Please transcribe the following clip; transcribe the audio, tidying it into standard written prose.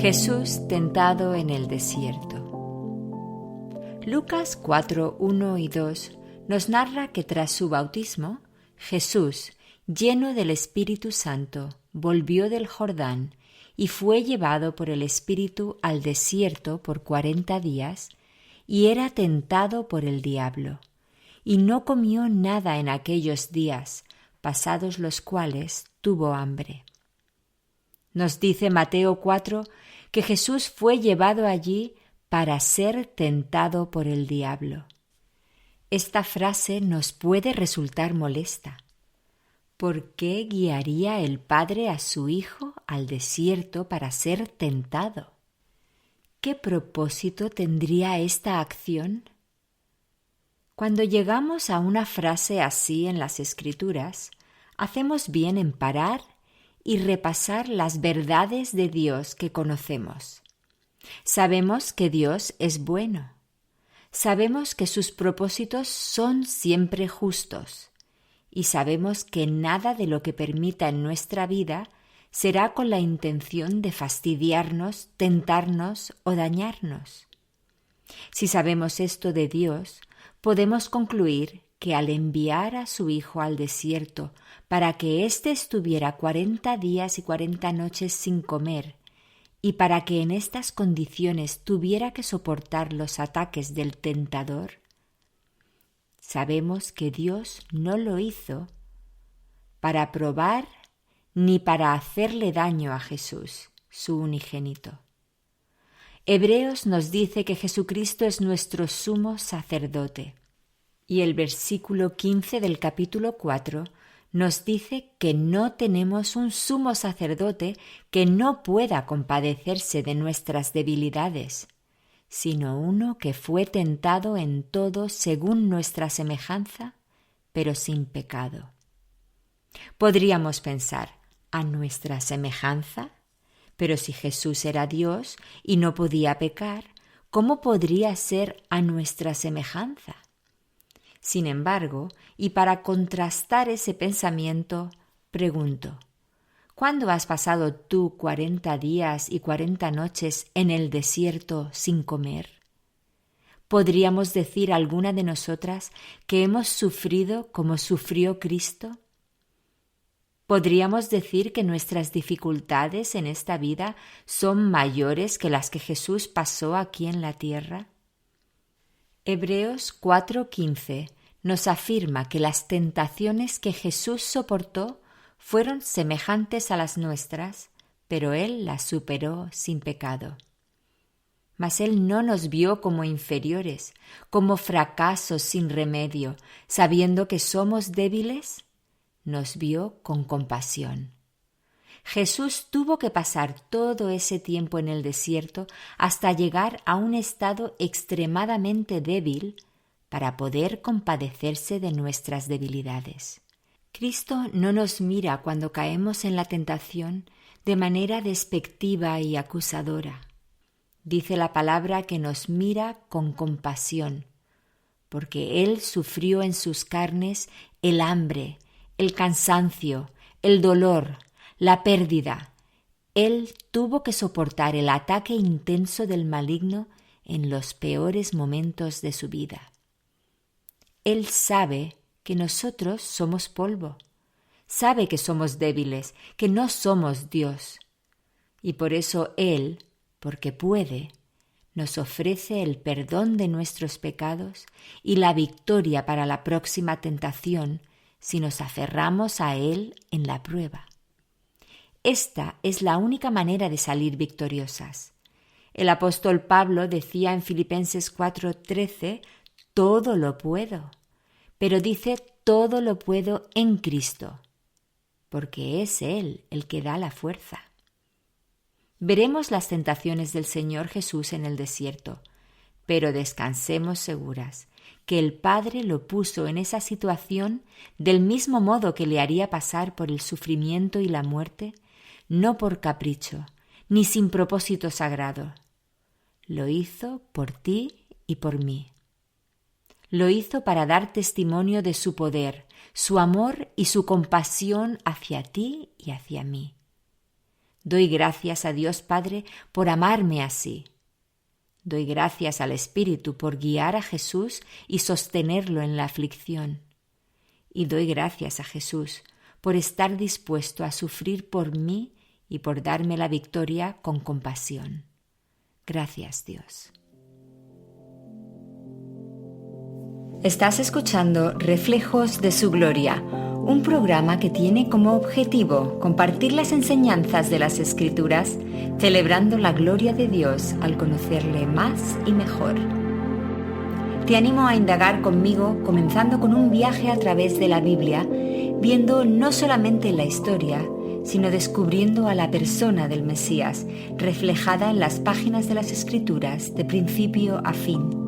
Jesús tentado en el desierto. Lucas 4, 1 y 2 nos narra que tras su bautismo, Jesús, lleno del Espíritu Santo, volvió del Jordán y fue llevado por el Espíritu al desierto por 40 días, y era tentado por el diablo, y no comió nada en aquellos días, pasados los cuales tuvo hambre. Nos dice Mateo 4 que Jesús fue llevado allí para ser tentado por el diablo. Esta frase nos puede resultar molesta. ¿Por qué guiaría el Padre a su Hijo al desierto para ser tentado? ¿Qué propósito tendría esta acción? Cuando llegamos a una frase así en las Escrituras, hacemos bien en parar y repasar las verdades de Dios que conocemos. Sabemos que Dios es bueno. Sabemos que sus propósitos son siempre justos. Y sabemos que nada de lo que permita en nuestra vida será con la intención de fastidiarnos, tentarnos o dañarnos. Si sabemos esto de Dios, podemos concluir que al enviar a su Hijo al desierto para que éste estuviera 40 días y 40 noches sin comer, y para que en estas condiciones tuviera que soportar los ataques del tentador, sabemos que Dios no lo hizo para probar ni para hacerle daño a Jesús, su unigénito. Hebreos nos dice que Jesucristo es nuestro sumo sacerdote, y el versículo 15 del capítulo 4 nos dice que no tenemos un sumo sacerdote que no pueda compadecerse de nuestras debilidades, sino uno que fue tentado en todo según nuestra semejanza, pero sin pecado. Podríamos pensar, ¿a nuestra semejanza? Pero si Jesús era Dios y no podía pecar, ¿cómo podría ser a nuestra semejanza? Sin embargo, y para contrastar ese pensamiento, pregunto, ¿cuándo has pasado tú 40 días y 40 noches en el desierto sin comer? ¿Podríamos decir alguna de nosotras que hemos sufrido como sufrió Cristo? ¿Podríamos decir que nuestras dificultades en esta vida son mayores que las que Jesús pasó aquí en la tierra? Hebreos 4:15 nos afirma que las tentaciones que Jesús soportó fueron semejantes a las nuestras, pero Él las superó sin pecado. Mas Él no nos vio como inferiores, como fracasos sin remedio, sabiendo que somos débiles, nos vio con compasión. Jesús tuvo que pasar todo ese tiempo en el desierto hasta llegar a un estado extremadamente débil para poder compadecerse de nuestras debilidades. Cristo no nos mira cuando caemos en la tentación de manera despectiva y acusadora. Dice la palabra que nos mira con compasión, porque Él sufrió en sus carnes el hambre, el cansancio, el dolor, la pérdida. Él tuvo que soportar el ataque intenso del maligno en los peores momentos de su vida. Él sabe que nosotros somos polvo, sabe que somos débiles, que no somos Dios. Y por eso Él, porque puede, nos ofrece el perdón de nuestros pecados y la victoria para la próxima tentación si nos aferramos a Él en la prueba. Esta es la única manera de salir victoriosas. El apóstol Pablo decía en Filipenses 4:13, todo lo puedo, pero dice todo lo puedo en Cristo, porque es Él el que da la fuerza. Veremos las tentaciones del Señor Jesús en el desierto, pero descansemos seguras que el Padre lo puso en esa situación del mismo modo que le haría pasar por el sufrimiento y la muerte, no por capricho, ni sin propósito sagrado. Lo hizo por ti y por mí. Lo hizo para dar testimonio de su poder, su amor y su compasión hacia ti y hacia mí. Doy gracias a Dios Padre por amarme así. Doy gracias al Espíritu por guiar a Jesús y sostenerlo en la aflicción. Y doy gracias a Jesús por estar dispuesto a sufrir por mí y por darme la victoria con compasión. Gracias, Dios. Estás escuchando Reflejos de su Gloria, un programa que tiene como objetivo compartir las enseñanzas de las Escrituras, celebrando la gloria de Dios al conocerle más y mejor. Te animo a indagar conmigo, comenzando con un viaje a través de la Biblia, viendo no solamente la historia, sino descubriendo a la persona del Mesías, reflejada en las páginas de las Escrituras de principio a fin.